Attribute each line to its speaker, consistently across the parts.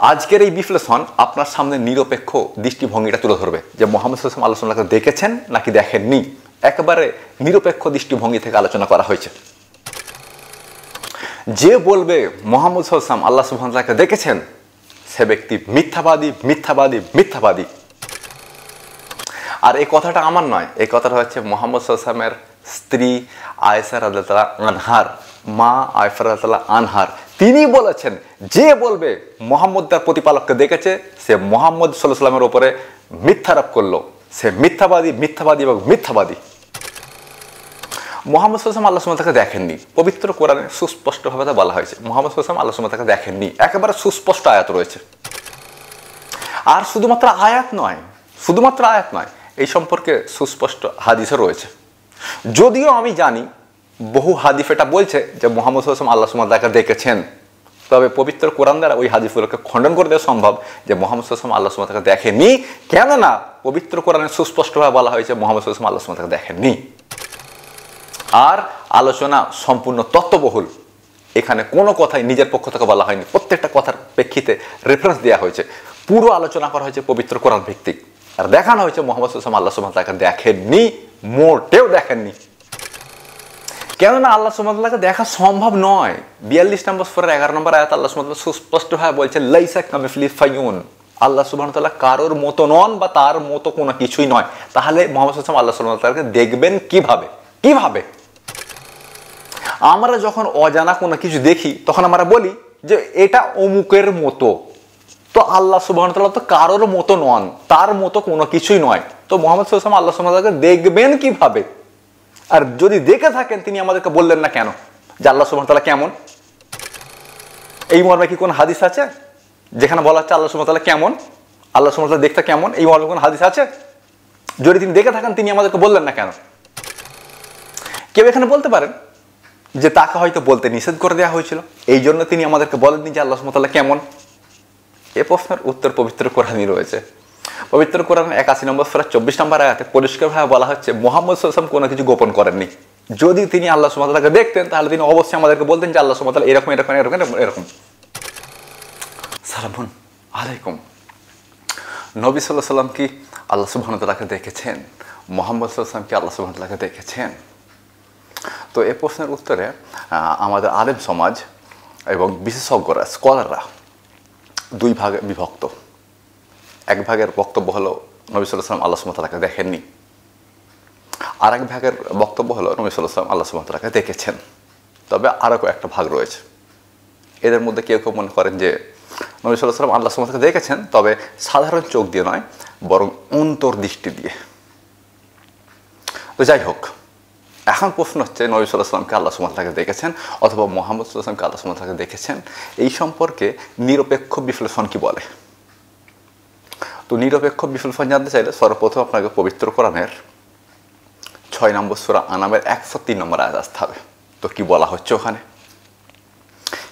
Speaker 1: আজকের এই বিশ্লেষণ আপনার সামনে নিরপেক্ষ দৃষ্টিভঙ্গিটা তুলে ধরবে যে মোহাম্মদ সাল্লাল্লাহু আলাইহি ওয়াসাল্লামকে দেখেছেন নাকি দেখেননি। একেবারে নিরপেক্ষ দৃষ্টিভঙ্গি থেকে আলোচনা করা হয়েছে। যে বলবে মোহাম্মদ সাল্লাল্লাহু আলাইহি ওয়াসাল্লাম আল্লাহ সুবহানাহু ওয়া তাআলাকে দেখেছেন, সে ব্যক্তি মিথ্যাবাদী মিথ্যাবাদী মিথ্যাবাদী। আর এই কথাটা আমার নয়, এই কথাটা হচ্ছে মোহাম্মদ সাল্লাল্লাহু আলাইহি ওয়াসাল্লামের স্ত্রী আয়েশা রাদিয়াল্লাহু আনহার মা আয়েশা রাদিয়াল্লাহু আনহার। তিনি বলেছেন যে বলবে মোহাম্মদ তার প্রতিপালককে দেখেছে, সে মোহাম্মদ সাল্লাল্লাহু আলাইহি ওয়াসাল্লামের উপরে মিথ্যারোপ করলো, সে মিথ্যাবাদী মিথ্যাবাদী এবং মিথ্যাবাদী। মোহাম্মদ সাল্লাল্লাহু আলাইহি ওয়াসাল্লাম আল্লাহ সুবহানাহু ওয়া তাআলাকে দেখেননি। পবিত্র কোরআনে সুস্পষ্টভাবে তা বলা হয়েছে মোহাম্মদ সাল্লাল্লাহু আলাইহি ওয়াসাল্লাম আল্লাহ সুবহানাহু ওয়া তাআলাকে দেখেননি। একেবারে সুস্পষ্ট আয়াত রয়েছে। আর শুধুমাত্র আয়াত নয়, এই সম্পর্কে সুস্পষ্ট হাদিসও রয়েছে। যদিও আমি জানি বহু হাদিস এটা বলছে যে মোহাম্মদ সাল্লাল্লাহু আলাইহি ওয়াসাল্লাম আল্লাহ সুবহানাহু ওয়া তাআলাকে দেখেছেন, তবে পবিত্র কোরআন দ্বারা ওই হাদিসগুলোকে খণ্ডন করে দেওয়া সম্ভব যে মোহাম্মদ সাল্লাল্লাহু আলাইহি ওয়াসাল্লাম আল্লাহ সুবহানাহু ওয়া তাআলাকে দেখেননি। কেননা পবিত্র কোরআনে সুস্পষ্টভাবে বলা হয়েছে মোহাম্মদ সাল্লাল্লাহু আলাইহি ওয়াসাল্লাম আল্লাহ সুবহানাহু ওয়া তাআলাকে দেখেননি। আর আলোচনা সম্পূর্ণ তত্ত্ববহুল, এখানে কোনো কথাই নিজের পক্ষ থেকে বলা হয়নি, প্রত্যেকটা কথার প্রেক্ষিতে রেফারেন্স দেওয়া হয়েছে, পুরো আলোচনা করা হয়েছে পবিত্র কোরআন ভিত্তিক। আর দেখানো হয়েছে মোহাম্মদ সাল্লাল্লাহু আলাইহি ওয়াসাল্লাম আল্লাহ সুবহানাহু ওয়া তাআলাকে দেখেননি, মোটেও দেখেননি। কেননা আল্লাহ সুবহানাহু ওয়া তাআলাকে দেখা সম্ভব নয়। 42 নম্বর সূরার 11 নম্বর আয়াত আল্লাহ সুবহানাহু ওয়া তাআলা সুস্পষ্টভাবে বলছেন লাইসা কামিসলিহি শাইউন, আল্লাহ সুবহানাহু ওয়া তাআলা কারোর মতো নন বা তার মতো কোনো কিছুই নয়। তাহলে মোহাম্মদ সাল্লাল্লাহু আলাইহি ওয়াসাল্লাম আল্লাহ সুবহানাহু ওয়া তাআলাকে দেখবেন কিভাবে? আমরা যখন অজানা কোনো কিছু দেখি তখন আমরা বলি যে এটা অমুকের মতো। তো আল্লাহ সুবহানাহু ওয়া তাআলা তো কারোর মতো নন, তার মতো কোনো কিছুই নয়। তো মোহাম্মদ সাল্লাল্লাহু আলাইহি ওয়াসাল্লাম আল্লাহ সুবহানাহু ওয়া তাআলাকে দেখবেন কিভাবে? আর যদি দেখে থাকেন তিনি আমাদেরকে বললেন না কেন যে আল্লাহ সুবহানাহু ওয়া তাআলা কেমন? এই মর্মে কি কোন হাদিস আছে যেখানে বলা হচ্ছে আল্লাহ সুবহানাহু ওয়া তাআলা কেমন, আল্লাহ সুবহানাহু ওয়া তাআলা দেখতে কেমন? এই মর্মে কোন হাদিস আছে? যদি তিনি দেখে থাকেন তিনি আমাদেরকে বললেন না কেন? কেউ এখানে বলতে পারেন যে তাকে হয়তো বলতে নিষেধ করে দেওয়া হয়েছিল, এই জন্য তিনি আমাদেরকে বলেননি যে আল্লাহ সুবহানাহু ওয়া তাআলা কেমন। এ প্রশ্নের উত্তর পবিত্র কোরআনে রয়েছে। পবিত্র কোরআনের 81 নম্বর সূরা 24 নম্বর আয়াতে পরিষ্কারভাবে বলা হচ্ছে মোহাম্মদ সাল্লাল্লাহু আলাইহি ওয়াসাল্লাম কোনো কিছু গোপন করেননি। যদি তিনি আল্লাহ সুবহানাহু ওয়া তাআলাকে দেখতেন তাহলে তিনি অবশ্যই আমাদেরকে বলতেন যে আল্লাহ সুবহানাহু ওয়া তাআলা এরকম এরকম এরকম এরকম। সালামুন আলাইকুম। নবী সাল্লাল্লাহু আলাইহি ওয়াসাল্লাম কি আল্লাহ সুবহানাহু ওয়া তাআলাকে দেখেছেন? মোহাম্মদ সাল্লাল্লাহু আলাইহি ওয়াসাল্লাম কি আল্লাহ সুবহানাহু ওয়া তাআলাকে দেখেছেন? তো এই প্রশ্নের উত্তরে আমাদের আলেম সমাজ এবং বিশেষজ্ঞরা স্কলাররা দুই ভাগে বিভক্ত। এক ভাগের বক্তব্য হলো নবী সাল্লাল্লাহু আলাইহি ওয়াসাল্লাম আল্লাহ সুবহানাহু ওয়া তাআলাকে দেখেননি। আর এক ভাগের বক্তব্য হলো নবী সাল্লাল্লাহু আলাইহি ওয়াসাল্লাম আল্লাহ সুবহানাহু ওয়া তাআলাকে দেখেছেন। তবে আরও কয়েকটা ভাগ রয়েছে। এদের মধ্যে কেউ কেউ মনে করেন যে নবী সাল্লাল্লাহু আলাইহি ওয়াসাল্লাম আল্লাহ সুবহানাহু ওয়া তাআলাকে দেখেছেন, তবে সাধারণ চোখ দিয়ে নয়, বরং অন্তর্দৃষ্টি দিয়ে। তো যাই হোক, এখন প্রশ্ন হচ্ছে নবী সাল্লাল্লাহু আলাইহি ওয়াসাল্লামকে আল্লাহ সুবহানাহু ওয়া তাআলা দেখেছেন অথবা মুহাম্মদ সাল্লাল্লাহু আলাইহি ওয়াসাল্লামকে আল্লাহ সুবহানাহু ওয়া তাআলা দেখেছেন, এই সম্পর্কে নিরপেক্ষ বিশ্লেষণ কি বলে? তো নিরপেক্ষ বিশ্লেষণ জানতে চাইলে সর্বপ্রথম আপনাকে পবিত্র কোরআনের 6 নম্বর সূরা আনামের 103 নম্বর আয়াত আসতে হবে। তো কি বলা হচ্ছে ওখানে,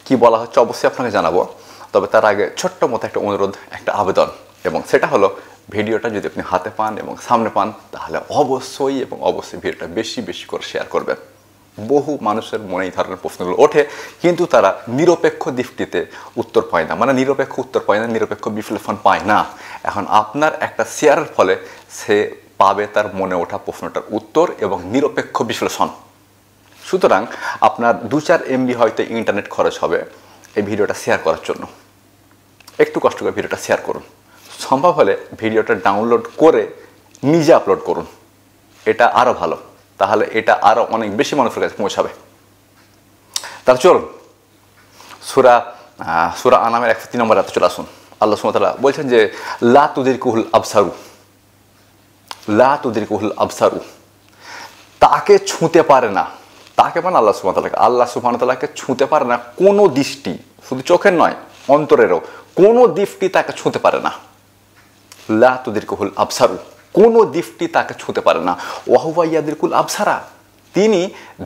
Speaker 1: কি বলা হচ্ছে অবশ্যই আপনাকে জানাবো। তবে তার আগে ছোট্ট মতো একটা অনুরোধ, একটা আবেদন, এবং সেটা হলো ভিডিওটা যদি আপনি হাতে পান এবং সামনে পান তাহলে অবশ্যই ভিডিওটা বেশি বেশি করে শেয়ার করবেন। বহু মানুষের মনে এই ধরনের প্রশ্নগুলো ওঠে, কিন্তু তারা নিরপেক্ষ দৃষ্টিতে উত্তর পায় না, মানে নিরপেক্ষ উত্তর পায় না, নিরপেক্ষ বিশ্লেষণ পায় না। এখন আপনার একটা শেয়ারের ফলে সে পাবে তার মনে ওঠা প্রশ্নটার উত্তর এবং নিরপেক্ষ বিশ্লেষণ। সুতরাং আপনার 2-4 MB হয়তো ইন্টারনেট খরচ হবে এই ভিডিওটা শেয়ার করার জন্য। একটু কষ্ট করে ভিডিওটা শেয়ার করুন। সম্ভব হলে ভিডিওটা ডাউনলোড করে নিজে আপলোড করুন, এটা আরও ভালো। তাহলে এটা আরও অনেক বেশি মানুষের কাছে পৌঁছাবে। তার চলুন সূরা আনামের 103 নম্বর আয়াতে চলে আসুন। আল্লাহ সুবহানাহু ওয়া তাআলা বলছেন যে লা তুদরিকুহুল আবসারু, তাকে ছুঁতে পারে না। তাকে মানে আল্লাহ সুবহানাহু ওয়া তাআলাকে ছুঁতে পারে না কোনো দৃষ্টি, শুধু চোখের নয় অন্তরেরও কোনো দৃষ্টি তাকে ছুঁতে পারে না। লা তুদরিকুহুল আবসারু, কোনো দৃষ্টি তাকে ছুঁতে পারে না। ওয়া হুয়া ইয়াদরিকুল আবসারা, তিনি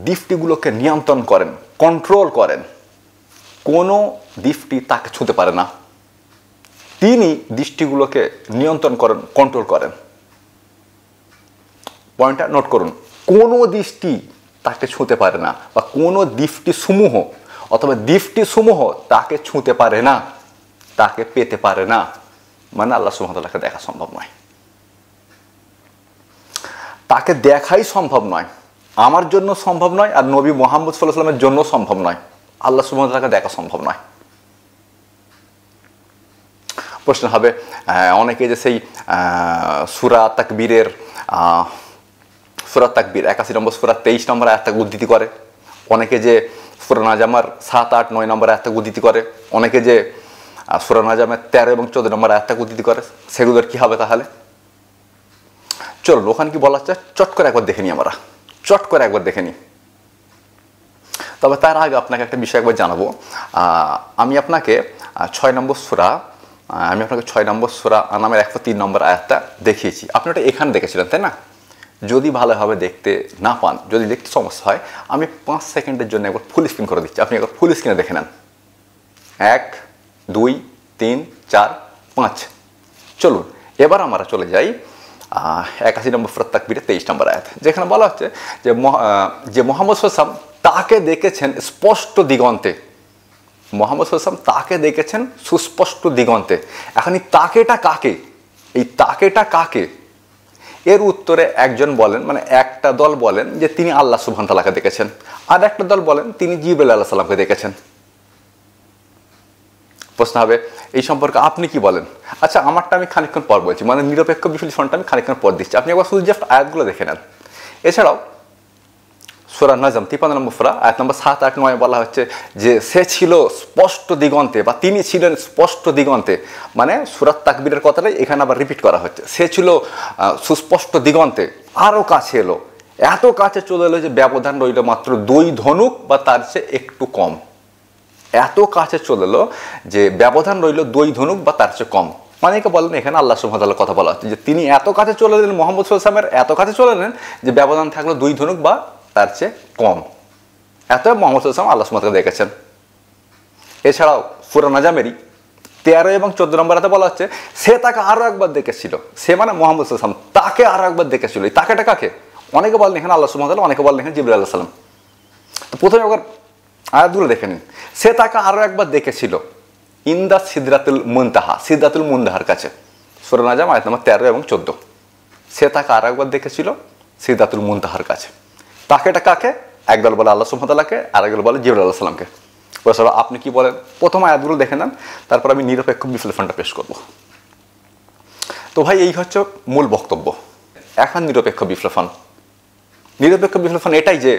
Speaker 1: দৃষ্টিগুলোকে নিয়ন্ত্রণ করেন, কন্ট্রোল করেন। কোনো দৃষ্টি তাকে ছুঁতে পারে না, তিনি দৃষ্টিগুলোকে নিয়ন্ত্রণ করেন, কন্ট্রোল করেন। পয়েন্টটা নোট করুন, কোনো দৃষ্টি তাকে ছুঁতে পারে না, বা কোনো দৃষ্টিসমূহ অথবা দৃষ্টিসমূহ তাকে ছুঁতে পারে না। তাকে পেতে পারে না, মানে আল্লাহ সুবহানাহু ওয়া তাআলাকে দেখা সম্ভব নয়। তাকে দেখাই সম্ভব নয়, আমার জন্য সম্ভব নয়, আর নবী মুহাম্মদ সাল্লাল্লাহু আলাইহি ওয়াসাল্লামের জন্য সম্ভব নয়, আল্লাহ সুবহানাহু ওয়া তাআলাকে দেখা সম্ভব নয়। প্রশ্ন হবে, অনেকে যে সেই সূরা তাকবীরের 81 নম্বর সূরা 23 নম্বর আয়াতটাকে উদ্ধৃতি করে, অনেকে যে সূরা নাজামের 7, 8, 9 নম্বর আয়াতটাকে উদ্ধৃতি করে, অনেকে যে সূরা নাজামের 13 এবং 14 নম্বর আয়াতটাকে উদ্ধৃতি করে, সেগুলোর কি হবে তাহলে? চলুন ওখানে কি বলা হচ্ছে চট করে একবার দেখে নিই, আমরা চট করে একবার দেখে নিই। তবে তার আগে আপনাকে একটা বিষয় একবার জানাবো। আমি আপনাকে 6 নম্বর সূরা আনামের 103 নম্বর আয়াতটা দেখিয়েছি। আপনি ওটা এখানে দেখেছিলেন তাই না? যদি ভালোভাবে দেখতে না পান, যদি দেখতে সমস্যা হয়, আমি 5 সেকেন্ডের জন্য একবার ফুল স্ক্রিন করে দিচ্ছি, আপনি একবার ফুল স্ক্রিনে দেখে নেন। 1, 2, 3, 4, 5। চলুন এবার আমরা চলে যাই 81 নম্বর সূরা তাকবীরের 23 নম্বর আয়াত, যেখানে বলা হচ্ছে যে মুহাম্মদ সাল্লাল্লাহু আলাইহি ওয়াসাল্লাম তাকে দেখেছেন স্পষ্ট দিগন্তে। মুহাম্মদ সাল্লাল্লাহু আলাইহি ওয়াসাল্লাম তাকে দেখেছেন সুস্পষ্ট দিগন্তে। এখন এই তাকেটা কাকে? এই তাকেটা কাকে? এর উত্তরে একজন বলেন, মানে একটা দল বলেন যে তিনি আল্লাহ সুবহানাহু ওয়া তাআলাকে দেখেছেন, আর একটা দল বলেন তিনি জিবরাইল আলাইহিস সালামকে দেখেছেন। প্রশ্ন হবে এই সম্পর্কে আপনি কি বলেন? আচ্ছা, আমারটা আমি খানিকক্ষণ পর বলছি, মানে নিরপেক্ষ বিশ্লেষণটা আমি খানিকক্ষণ পর দিচ্ছি, আপনি একবার শুধু জাস্ট আয়াতগুলো দেখে নেন। এছাড়াও সূরা নাজম 53 নম্বর সূরা আয়াত নম্বর 7, 8, 9 বলা হচ্ছে যে সে ছিল স্পষ্ট দিগন্তে, বা তিনি ছিলেন স্পষ্ট দিগন্তে, মানে সূরা তাকবীরের কথাটাই এখানে আবার রিপিট করা হচ্ছে। সে ছিল সুস্পষ্ট দিগন্তে, আরও কাছে এলো, এত কাছে চলে এলো যে ব্যবধান রইল মাত্র 2 ধনুক বা তার চেয়ে একটু কম। এত কাছে চলে এলো যে ব্যবধান রইল 2 ধনুক বা তার চেয়ে কম। মানে একে বলেন এখানে আল্লাহ সুবহানাহু ওয়া তাআলার কথা বলা হচ্ছে যে তিনি এত কাছে চলে এলেন, মুহাম্মদ সাল্লাল্লাহু আলাইহি ওয়াসাল্লামের এত কাছে চলে এলেন যে ব্যবধান থাকলো 2 ধনুক বা তার চেয়ে কম। এত মুহাম্মদ সাল্লাল্লাহু আলাইহি ওয়াসাল্লাম আল্লাহ সুবহানাহু ওয়া তাআলা দেখেছেন। এছাড়াও সূরা নাজামেরই 13 এবং 14 নম্বর আয়াতে বলা হচ্ছে সে তাকে আরো একবার দেখেছিল। সে মানে মুহাম্মদ সাল্লাল্লাহু আলাইহি ওয়াসাল্লাম তাকে আরো একবার দেখেছিল। এই তাকেটা কাকে? অনেকে বলেন এখানে আল্লাহ সুবহানাহু ওয়া তাআলা, অনেকে বলেন এখানে জিবরাইল আলাইহিস সালাম। তো প্রথমে একবার আয়াতগুলো দেখে নিন। সে তাকে আরো একবার দেখেছিল ইনদা সিদরাতুল মুনতাহা, সিদরাতুল মুনতাহার কাছে। সূরা নাজম আয়াত নম্বর 13 এবং 14। সে তাকে আরো একবার দেখেছিল সিদরাতুল মুনতাহার কাছে। তাকেটা কাকে? একদল বলে আল্লাহ সুবহানাহু ওয়া তাআলাকে, আরেকদল বলে জিবরাইল আলাইহিস সালামকে। বলছিল আপনি কি বলেন? প্রথম আয়াতগুলো দেখে নেন, তারপর আমি নিরপেক্ষ বিশ্লেষণটা পেশ করব। তো ভাই এই হচ্ছে মূল বক্তব্য। এখন নিরপেক্ষ বিশ্লেষণ। নিরপেক্ষ বিশ্লেষণ এটাই যে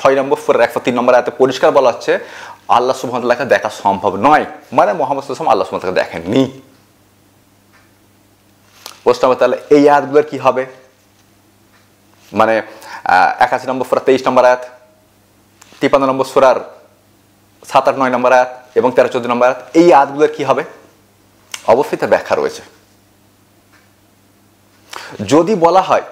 Speaker 1: 6 নম্বর সূরার 103 নম্বর আয়াতে পরিষ্কার বলা হচ্ছে আল্লাহ সুবহানাহু ওয়া তাআলাকে দেখা সম্ভব নয়, মানে মুহাম্মদ সাল্লাল্লাহু আলাইহি ওয়াসাল্লাম আল্লাহ সুবহানাহু ওয়া তাআলাকে দেখেননি। প্রশ্ন হবে তাহলে এই আয়াতগুলোর কি হবে? মানে 81 নম্বর সূরা 23 নম্বর আয়াত, 53 নম্বর সূরার 7, 8, 9 নম্বর আয়াত এবং 13, 14 নম্বর আয়াত, এই আয়াতগুলোর কি হবে? অবশ্যই তার ব্যাখ্যা রয়েছে। যদি বলা হয়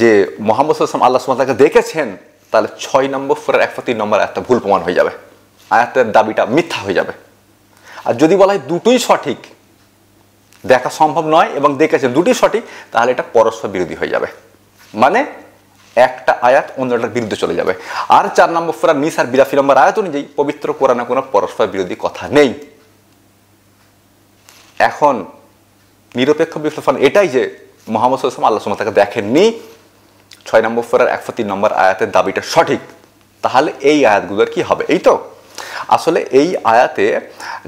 Speaker 1: যে মুহাম্মদ সাল্লাল্লাহু আলাইহি ওয়াসাল্লাম আল্লাহ সুবহানাহু ওয়া তাআলাকে দেখেছেন, তাহলে 6 নম্বর সূরার 103 নম্বর আয়াতটা ভুল প্রমাণ হয়ে যাবে, আয়াতের দাবিটা মিথ্যা হয়ে যাবে। আর যদি বলা হয় দুটোই সঠিক, দেখা সম্ভব নয় এবং দেখেছেন দুটোই সঠিক, তাহলে এটা পরস্পর বিরোধী হয়ে যাবে, মানে একটা আয়াত অন্যটার বিরুদ্ধে চলে যাবে। আর 4 নম্বর সূরা নিসার 82 নম্বর আয়াত অনুযায়ী পবিত্র কোরআনে কোনো পরস্পর বিরোধী কথা নেই। এখন নিরপেক্ষ বিশ্লেষণ এটাই যে মুহাম্মদ সাল্লাল্লাহু আলাইহি ওয়াসাল্লাম আল্লাহ সুবহানাহু ওয়া তাআলাকে দেখেননি, 6 নম্বর সূরার 103 নম্বর আয়াতের দাবিটা সঠিক। তাহলে এই আয়াতগুলোর কি হবে? এই তো আসলে এই আয়াতে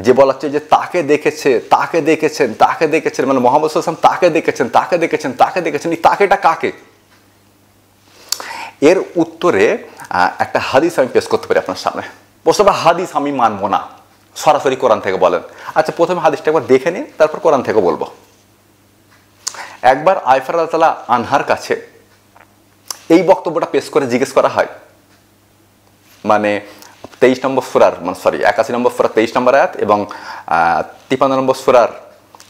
Speaker 1: যে বলা হচ্ছে যে তাকে দেখেছে, তাকে দেখেছেন, তাকে দেখেছেন, মানে মুহাম্মদ সাল্লাল্লাহু আলাইহি ওয়াসাল্লাম তাকে দেখেছেন, তাকে দেখেছেন, তাকে দেখেছেন, এই তাকেটা কাকে? এর উত্তরে একটা হাদিস আমি পেশ করতে পারি আপনার সামনে। প্রশ্নটা হাদিস আমি মানবো না, সরাসরি কোরআন থেকে বলেন। আচ্ছা, প্রথমে হাদিসটা একবার দেখে নিন, তারপর কোরআন থেকে বলবো। একবার আয়েশা রাদিয়াল্লাহু আনহার কাছে এই বক্তব্যটা পেশ করে জিজ্ঞেস করা হয়, মানে 23 নম্বর সূরার 81 নম্বর সূরার 23 নম্বর আয়াত এবং 53 নম্বর সূরার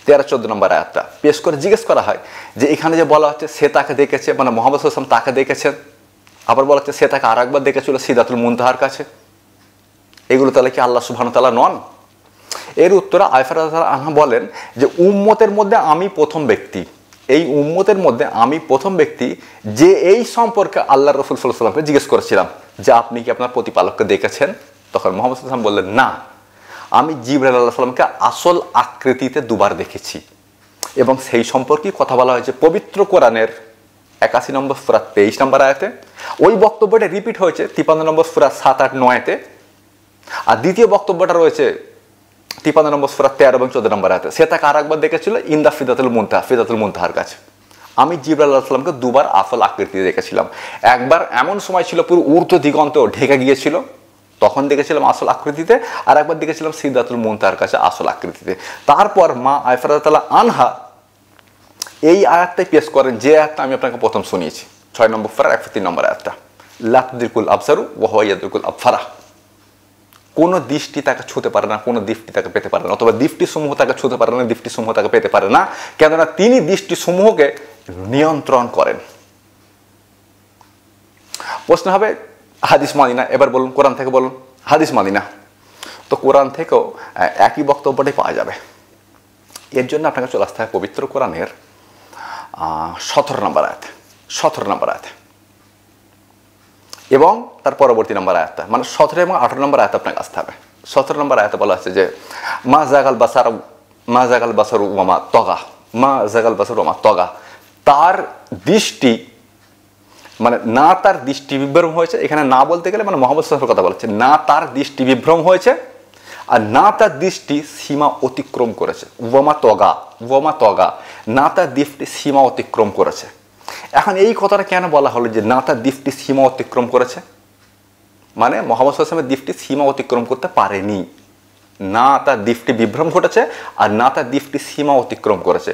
Speaker 1: 13, 14 নম্বর আয়াতটা পেশ করে জিজ্ঞেস করা হয় যে এখানে যে বলা হচ্ছে সে তাকে দেখেছে, মানে মুহাম্মদ সাল্লাল্লাহু আলাইহি ওয়াসাল্লাম তাকে দেখেছেন, আবার বলা হচ্ছে সে তাকে আর একবার দেখেছিল সিদরাতুল মুনতাহার কাছে, এগুলো তাহলে কি আল্লাহ সুবহানাহু ওয়া তাআলা নন? এর উত্তরে আয়েশা রাদিয়াল্লাহু আনহা বলেন যে উম্মতের মধ্যে আমি প্রথম ব্যক্তি, এই উম্মতের মধ্যে আমি প্রথম ব্যক্তি যে এই সম্পর্কে আল্লাহর রাসূল সাল্লাল্লাহু আলাইহি ওয়াসাল্লামকে জিজ্ঞেস করেছিলাম যে আপনি কি আপনার প্রতিপালককে দেখেছেন? তখন মুহাম্মদ সাল্লাল্লাহু আলাইহি ওয়াসাল্লাম বললেন না। আমি জিবরাইল আলাইহিস সালামকে আসল আকৃতিতে দুবার দেখেছি এবং সেই সম্পর্কে কথা বলা হয়েছে পবিত্র কোরআনের 81 নম্বর সূরা 23 নম্বর আয়াতে। ওই বক্তব্যটা রিপিট হয়েছে 53 নম্বর সূরা 7, 8, 9-তে। আর দ্বিতীয় বক্তব্যটা রয়েছে 53 নম্বর সূরা 13 এবং 14 নম্বর আয়াতে। সে তাকে আরেকবার দেখেছিল ইনদা সিদরাতুল মুনতাহার কাছে। আমি জিবরাইল আলাইহিস সালামকে দুবার আসল আকৃতিতে দেখেছিলাম। একবার এমন সময় ছিল পুরো ঊর্ধ্ব দিগন্ত ঢেকে গিয়েছিল, তখন দেখেছিলাম আসল আকৃতিতে, আর একবার দেখেছিলাম সিদরাতুল মুনতাহার কাছে আসল আকৃতিতে। তারপর মা আয়েশা রাদিয়াল্লাহু আনহা এই আয়াতটাই পেশ করেন যে আয়াতটা আমি আপনাকে প্রথম শুনিয়েছি, 6 নম্বর পারা 103 নম্বর আয়াতটা, লা তুদরিকুল আবসারু ওয়া হুয়া ইয়াদরিকুল আবসারা। কোনো দৃষ্টি তাকে ছুঁতে পারে না, কোনো দৃষ্টি তাকে পেতে পারে না, অথবা দৃষ্টিসমূহ তাকে ছুঁতে পারে না, দৃষ্টিসমূহ তাকে পেতে পারে না, কেননা তিনি দৃষ্টিসমূহকে নিয়ন্ত্রণ করেন। প্রশ্ন হবে হাদিস মানি না, এবার বলুন কোরআন থেকে বলুন হাদিস মানি না। তো কোরআন থেকেও একই বক্তব্যটাই পাওয়া যাবে। এর জন্য আপনাকে চলে আসতে হবে পবিত্র কোরআনের 17 নম্বর আয়াত, 17 নম্বর আয়াত এবং তার পরবর্তী নম্বর আয়াতটা, মানে 17 এবং 18 নম্বর আয়াত আপনাকে আসতে হবে। 17 নম্বর আয়াতে বলা হচ্ছে যে মা জাগাল বাসারু ওয়ামা তগা, মা জাগাল বাসারু ওয়ামা তগা, তার দৃষ্টি মানে না তার দৃষ্টি বিভ্রম হয়েছে, এখানে না বলতে গেলে মানে মুহাম্মদ সাল্লাল্লাহু আলাইহি ওয়াসাল্লামের কথা বলছে, না তার দৃষ্টি বিভ্রম হয়েছে আর না তার দৃষ্টি সীমা অতিক্রম করেছে। ওয়ামা তগা, না তার দৃষ্টি সীমা অতিক্রম করেছে। এখন এই কথাটা কেন বলা হলো যে না তার দৃষ্টি সীমা অতিক্রম করেছে? মানে মুহাম্মদ সাল্লাল্লাহু আলাইহি ওয়াসাল্লামের দৃষ্টি সীমা অতিক্রম করতে পারেনি, না তার দৃষ্টি বিভ্রম ঘটেছে আর না তার দৃষ্টি সীমা অতিক্রম করেছে,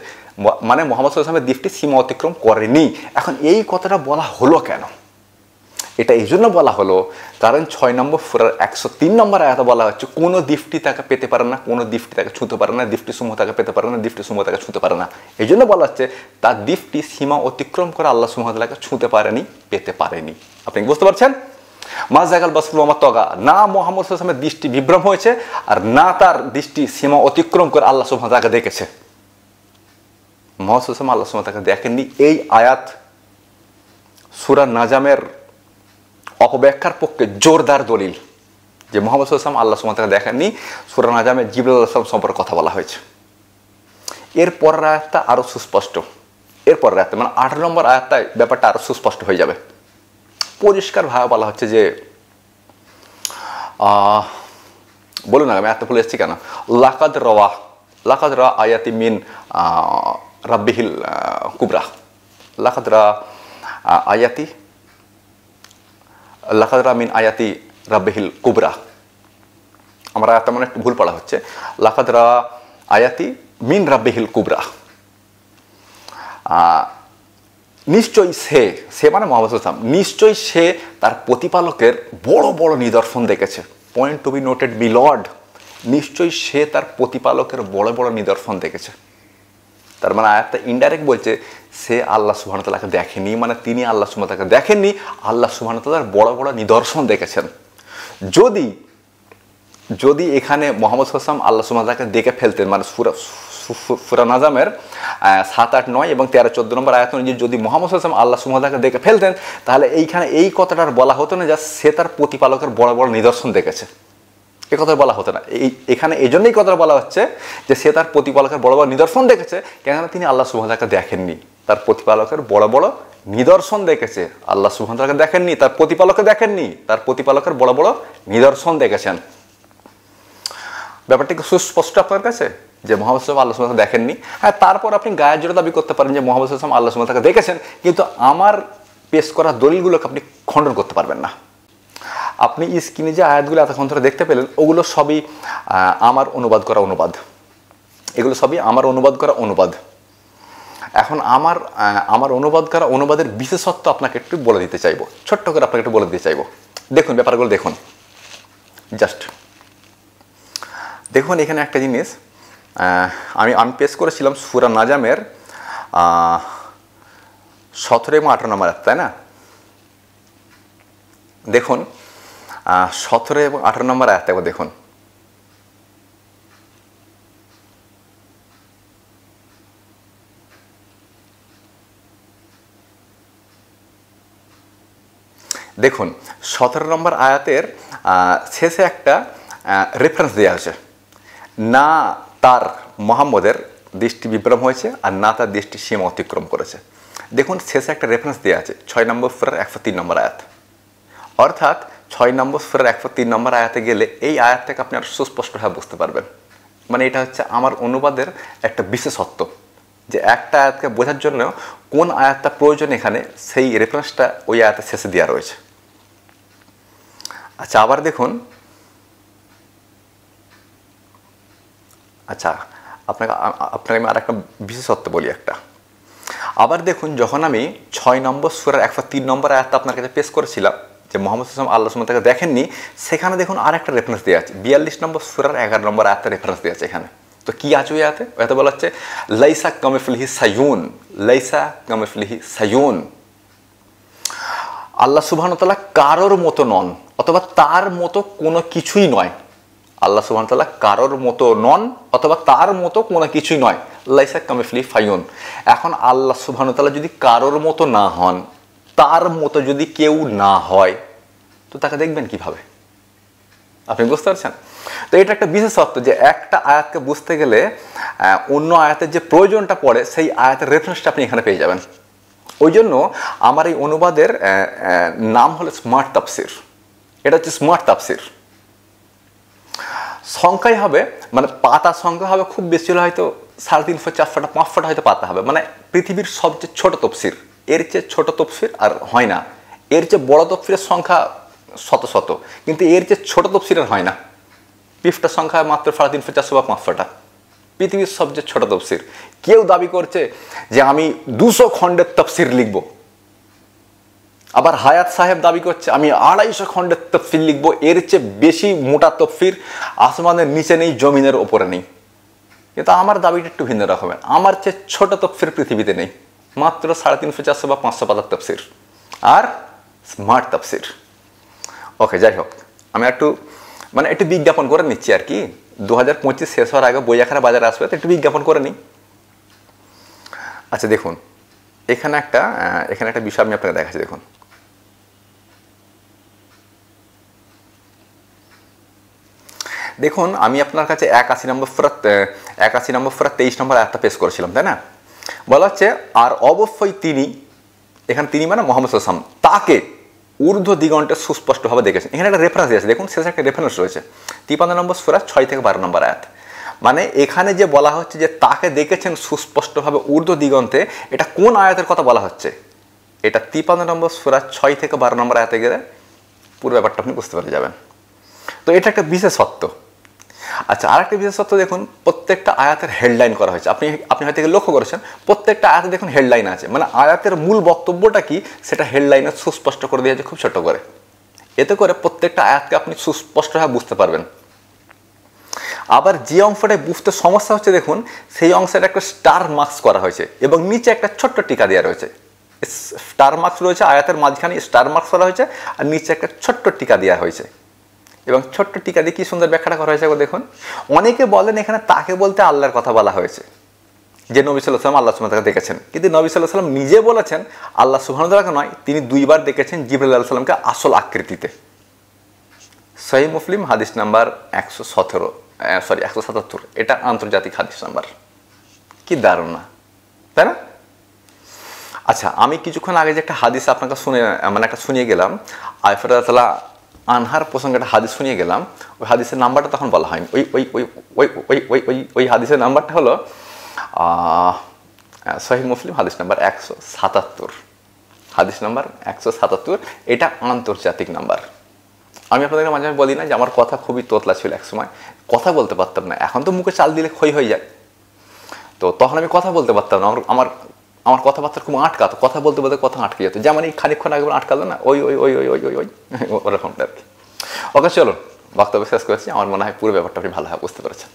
Speaker 1: মানে মুহাম্মদ সাল্লাল্লাহু আলাইহি ওয়াসাল্লামের দৃষ্টি সীমা অতিক্রম করেনি। এখন এই কথাটা বলা হলো কেন? এটা এই জন্য বলা হলো কারণ 6 নম্বর সূরার 103 নম্বর আয়াতে বলা হচ্ছে কোনো দৃষ্টি তাকে পেতে পারে না, কোনো দৃষ্টি তাকে ছুঁতে পারে না, দৃষ্টিসমূহ তাকে পেতে পারে না, দৃষ্টিসমূহ তাকে ছুঁতে পারে না। এই জন্য বলা হচ্ছে তার দৃষ্টি সীমা অতিক্রম করে আল্লাহ সুবহানাহু ওয়া তাআলাকে ছুঁতে পারেনি, পেতে পারেনি। আপনি বুঝতে পারছেন? মা জাগাল বাসরু ওয়া মা তগা, না মুহাম্মদ সাল্লাল্লাহু আলাইহি ওয়াসাল্লামের দৃষ্টি বিভ্রম হয়েছে আর না তার দৃষ্টি সীমা অতিক্রম করে আল্লাহ সুবহানাহু ওয়া তাআলাকে দেখেছে। মুহাম্মদ সাল্লাল্লাহু আলাইহি ওয়াসাল্লাম আল্লাহ সুবহানাহু ওয়া তাআলাকে দেখেননি, এই আয়াত সূরা নাজামের অপব্যাখ্যার পক্ষে জোরদার দলিল যে মুহাম্মদ সাল্লাল্লাহু আলাইহি ওয়াসাল্লাম আল্লাহ সুবহানাহু ওয়া তাআলা দেখেননি। সূরা নাজামে জিবরাইল আলাইহিস সালাম সম্পর্কে কথা বলা হয়েছে। এর পরের আয়াতটা আরো সুস্পষ্ট, এর পরের আয়াতটা মানে 18 নম্বর আয়াতটায় ব্যাপারটা আরো সুস্পষ্ট হয়ে যাবে। পরিষ্কার ভাবে বলা হচ্ছে যে বলুন না আমি আয়াতটা ভুলে এসেছি কেন, লাকাদ রা আয়াতি মিন রাব্বিহিল কুবরা, লাকাদ রা মিন আয়াতি রাব্বিহিল কুবরা। আমার আয়াতটা মানে একটু ভুল পড়া হচ্ছে, লাকাদ রা আয়াতি মিন রাব্বিহিল কুবরা। নিশ্চয়ই সে মানে মুহাম্মদ সাল্লাল্লাহু আলাইহি ওয়াসাল্লাম, নিশ্চয়ই সে তার প্রতিপালকের বড় বড় নিদর্শন দেখেছে। Point to be noted be lord, নিশ্চয়ই সে তার প্রতিপালকের বড় বড় নিদর্শন দেখেছে। তার মানে আয়াতটা ইনডাইরেক্ট বলছে সে আল্লাহ সুবহানাহু ওয়া তাআলাকে দেখেনি, মানে তিনি আল্লাহ সুবহানাহু ওয়া তাআলাকে দেখেননি, আল্লাহ সুবহানাহু ওয়া তাআলার বড় বড় নিদর্শন দেখেছেন। যদি এখানে মুহাম্মদ সাল্লাল্লাহু আলাইহি ওয়াসাল্লাম আল্লাহ সুবহানাহু ওয়া তাআলাকে দেখে ফেলতেন, মানে সূরা নাজামের 7, 8, 9 এবং 13, 14 নম্বর আয়াত অনুযায়ী যদি মুহাম্মদ সাল্লাল্লাহু আলাইহি ওয়াসাল্লাম আল্লাহ সুবহানাহু ওয়া তাআলাকে দেখে ফেলতেন, তাহলে এইখানে এই কথাটার বলা হতো না যে সে তার প্রতিপালকের বড় বড় নিদর্শন দেখেছে, এ কথা বলা হতো না। এখানে এই জন্যই কথাটা বলা হচ্ছে যে সে তার প্রতিপালকের বড় বড় নিদর্শন দেখেছে, কেননা তিনি আল্লাহ সুবহানাহু ওয়া তাআলাকে দেখেননি, তার প্রতিপালকের বড় বড় নিদর্শন দেখেছে। আল্লাহ সুবহানাহু ওয়া তাআলাকে দেখেননি, তার প্রতিপালককে দেখেননি, তার প্রতিপালকের বড় বড় নিদর্শন দেখেছেন। ব্যাপারটি কি সুস্পষ্ট আপনার কাছে যে মুহাম্মদ সাল্লাল্লাহু আলাইহি ওয়াসাল্লাম আল্লাহ সুবহানাহু ওয়া তাআলাকে দেখেননি? হ্যাঁ, তারপর আপনি গায়ের জোরে দাবি করতে পারেন যে মুহাম্মদ সাল্লাল্লাহু আলাইহি ওয়াসাল্লাম আল্লাহ সুবহানাহু ওয়া তাআলাকে দেখেছেন, কিন্তু আমার পেশ করা দলিলগুলোকে আপনি খণ্ডন করতে পারবেন না। আপনি স্ক্রিনে যে আয়াতগুলো এতক্ষণ ধরে দেখতে পেলেন ওগুলো সবই আমার অনুবাদ করা অনুবাদ, এগুলো সবই আমার অনুবাদ করা অনুবাদ। এখন আমার অনুবাদ করা অনুবাদের বিশেষত্ব আপনাকে একটু বলে দিতে চাইবো, ছোট্ট করে আপনাকে একটু বলে দিতে চাইবো। দেখুন ব্যাপারগুলো দেখুন, জাস্ট দেখুন এখানে একটা জিনিস আমি পেশ করেছিলাম সূরা নাজামের 17 এবং 18 নম্বর আয়াত, তাই না? দেখুন 17 এবং 18 নম্বর আয়াত একবার দেখুন। দেখুন 17 নম্বর আয়াতের শেষে একটা রেফারেন্স দেওয়া হয়েছে, না তার মোহাম্মদের দৃষ্টি বিভ্রম হয়েছে আর না তার দৃষ্টি সীমা অতিক্রম করেছে। দেখুন শেষে একটা রেফারেন্স দেওয়া আছে 6 নম্বর সূরার 103 নম্বর আয়াত, অর্থাৎ 6 নম্বর সূরার 103 নম্বর আয়াতে গেলে এই আয়াত থেকে আপনি আরো সুস্পষ্টভাবে বুঝতে পারবেন। মানে এটা হচ্ছে আমার অনুবাদের একটা বিশেষত্ব, যে একটা আয়াতকে বোঝার জন্য কোন আয়াতটা প্রয়োজন এখানে সেই রেফারেন্সটা ওই আয়াতের শেষে দেওয়া রয়েছে। আচ্ছা আবার দেখুন, আচ্ছা আপনাকে আমি আর একটা বিশেষত্ব বলি একটা। আবার দেখুন, যখন আমি 6 নম্বর সূরার 103 নম্বর আয়াতটা আপনার কাছে পেশ করেছিলাম যে মোহাম্মদ সাল্লাল্লাহু আলাইহি ওয়াসাল্লাম তাকে দেখেননি, সেখানে দেখুন আর একটা রেফারেন্স দেওয়া আছে 42 নম্বর সূরার 11 নম্বর আয়াতের রেফারেন্স দেওয়া আছে এখানে। তো কি আছে ওই আয়াতে? ওই আয়াতে বলা হচ্ছে লাইসা কামিসলিহি শাইউন, লাইসা কামিসলিহি শাইউন, আল্লাহ সুবহানাহু ওয়া তাআলা কারোর মতো নন অথবা তার মতো কোনো কিছুই নয়। আল্লাহ সুবহানাহু ওয়া তাআলা কারোর মতো নন অথবা তার মতো কোনো কিছুই নয়, লাইসা কামিসলিহি শাইউন। এখন আল্লাহ সুবহানাহু ওয়া তাআলা যদি কারোর মতো না হন, তার মতো যদি কেউ না হয়, তো তাকে দেখবেন কিভাবে? আপনি বুঝতে পারছেন? তো এটা একটা বিশেষত্ব যে একটা আয়াতকে বুঝতে গেলে অন্য আয়াতের যে প্রয়োজনটা পড়ে সেই আয়াতের রেফারেন্সটা আপনি এখানে পেয়ে যাবেন। ওই জন্য আমার এই অনুবাদের নাম হলো স্মার্ট তাফসির। এটা হচ্ছে স্মার্ট তাফসির। সংখ্যাই হবে, মানে পাতা সংখ্যা হবে খুব বেশি হলে হয়তো 350, 400, 500 হয়তো পাতা হবে, মানে পৃথিবীর সবচেয়ে ছোট তফসির। এর চেয়ে ছোট তফসির আর হয় না। এর চেয়ে বড় তফসিরের সংখ্যা শত শত, কিন্তু এর চেয়ে ছোট তফসিরের হয় না। পৃষ্ঠার সংখ্যা মাত্র 350, 400 বা 500টা। পৃথিবীর সবচেয়ে ছোট তফসির। কেউ দাবি করছে যে আমি 200 খণ্ডের তফসির লিখব, আবার হায়াত সাহেব দাবি করছে আমি 250 খণ্ডের তফসির লিখব। এর চেয়ে বেশি মোটা তফসির আসমানের নিচে নেই, জমিনের ওপরে নেই। কিন্তু আমার দাবিটা একটু ভিন্ন রকমের। আমার চেয়ে ছোট তফসির পৃথিবীতে নেই, মাত্র 350, 400 বা 500 পাতার তফসির, আর স্মার্ট তফসির। ওকে, যাই হোক, আমি একটু বিজ্ঞাপন করে নিচ্ছি আর কি। 2025 শেষ হওয়ার আগে বই আকারে বাজারে আসবে, তো একটু বিজ্ঞাপন করে নিই। আচ্ছা দেখুন, এখানে একটা বিষয় আমি আপনাকে দেখাচ্ছি। দেখুন, দেখুন আমি আপনার কাছে 81 নম্বর সূরা 23 নম্বর আয়াতটা পেশ করেছিলাম, তাই না? বলা হচ্ছে আর অবশ্যই তিনি, এখানে তিনি মানে মুহাম্মদ সাল্লাল্লাহু আলাইহি ওয়াসাল্লাম, তাকে ঊর্ধ্ব দিগন্তে সুস্পষ্টভাবে দেখেছেন। এখানে একটা রেফারেন্স আছে, দেখুন শেষে একটা রেফারেন্স রয়েছে 53 নম্বর সূরা 6 থেকে 12 নম্বর আয়াত। মানে এখানে যে বলা হচ্ছে যে তাকে দেখেছেন সুস্পষ্টভাবে ঊর্ধ্ব দিগন্তে, এটা কোন আয়াতের কথা বলা হচ্ছে? এটা 53 নম্বর সূরা 6 থেকে 12 নম্বর আয়াতে গেলে পুরো ব্যাপারটা আপনি বুঝতে পেরে যাবেন। তো এটা একটা বিশেষত্ব। আচ্ছা, আর একটা বিশেষত্ব দেখুন, প্রত্যেকটা আয়াতের হেডলাইন করা হয়েছে। আপনি হয়তো লক্ষ্য করেছেন, প্রত্যেকটা আয়াতে দেখুন হেডলাইন আছে, মানে আয়াতের মূল বক্তব্যটা কি সেটা হেডলাইনে সুস্পষ্ট করে দিয়েছে খুব ছোট করে। এতে করে প্রত্যেকটা আয়াতকে আপনি সুস্পষ্টভাবে বুঝতে পারবেন। আবার যে অংশটায় বুঝতে সমস্যা হচ্ছে দেখুন, সেই অংশটা একটা স্টার মার্কস করা হয়েছে এবং নিচে একটা ছোট্ট টিকা দেওয়া রয়েছে। স্টার মার্কস রয়েছে আয়াতের মাঝখানে, স্টার মার্কস করা হয়েছে আর নিচে একটা ছোট্ট টিকা দেওয়া হয়েছে। এবং ছোট্ট টিকা দিয়ে কি সুন্দর ব্যাখ্যাটা করা হয়েছে দেখুন। অনেকে বলেন এখানে তাকে বলতে আল্লাহর কথা বলা হয়েছে, যে নবী সাল্লাল্লাহু আলাইহি ওয়াসাল্লাম আল্লাহ সুবহানাহু ওয়া তাআলাকে দেখেছেন। কিন্তু নবী সাল্লাল্লাহু আলাইহি ওয়াসাল্লাম নিজে বলেছেন আল্লাহ সুবহানাহু ওয়া তাআলাকে নয়, তিনি 2 বার দেখেছেন জিবরাইল আলাইহিস সালামকে আসল আকৃতিতে। সহিহ মুসলিম হাদিস নাম্বার 177, এটা আন্তর্জাতিক হাদিস নাম্বার। কি দারুণ না, তাই না? আচ্ছা, আমি কিছুক্ষণ আগে যে একটা হাদিস আপনাকে শুনিয়ে গেলাম, আয়েশা রাদিয়াল্লাহু আনহার প্রসঙ্গে একটা হাদিস শুনিয়ে গেলাম, ওই হাদিসের নাম্বারটা তখন বলা হয়নি। ওই হাদিসের নাম্বারটা হলো সহিহ মুসলিম হাদিস নাম্বার 177, হাদিস নাম্বার 177। এটা আন্তর্জাতিক নাম্বার। আমি আপনাদেরকে মাঝে মাঝে বলি না যে আমার কথা খুবই তোতলা ছিল, একসময় কথা বলতে পারতাম না। এখন তো মুখে চাল দিলে ক্ষয় হয়ে যায়, তো তখন আমি কথা বলতে পারতাম না। আমার কথাবার্তা খুব আটকাতো, কথা বলতে বলতে কথা আটকে যেত, যেমন এই খানিকক্ষণ আগে আটকালো না, ওই ওরকমটা আর কি। ওকে, চলো বক্তব্য শেষ করেছি। আমার মনে হয় পুরো ব্যাপারটা আপনি ভালোভাবে বুঝতে পেরেছেন।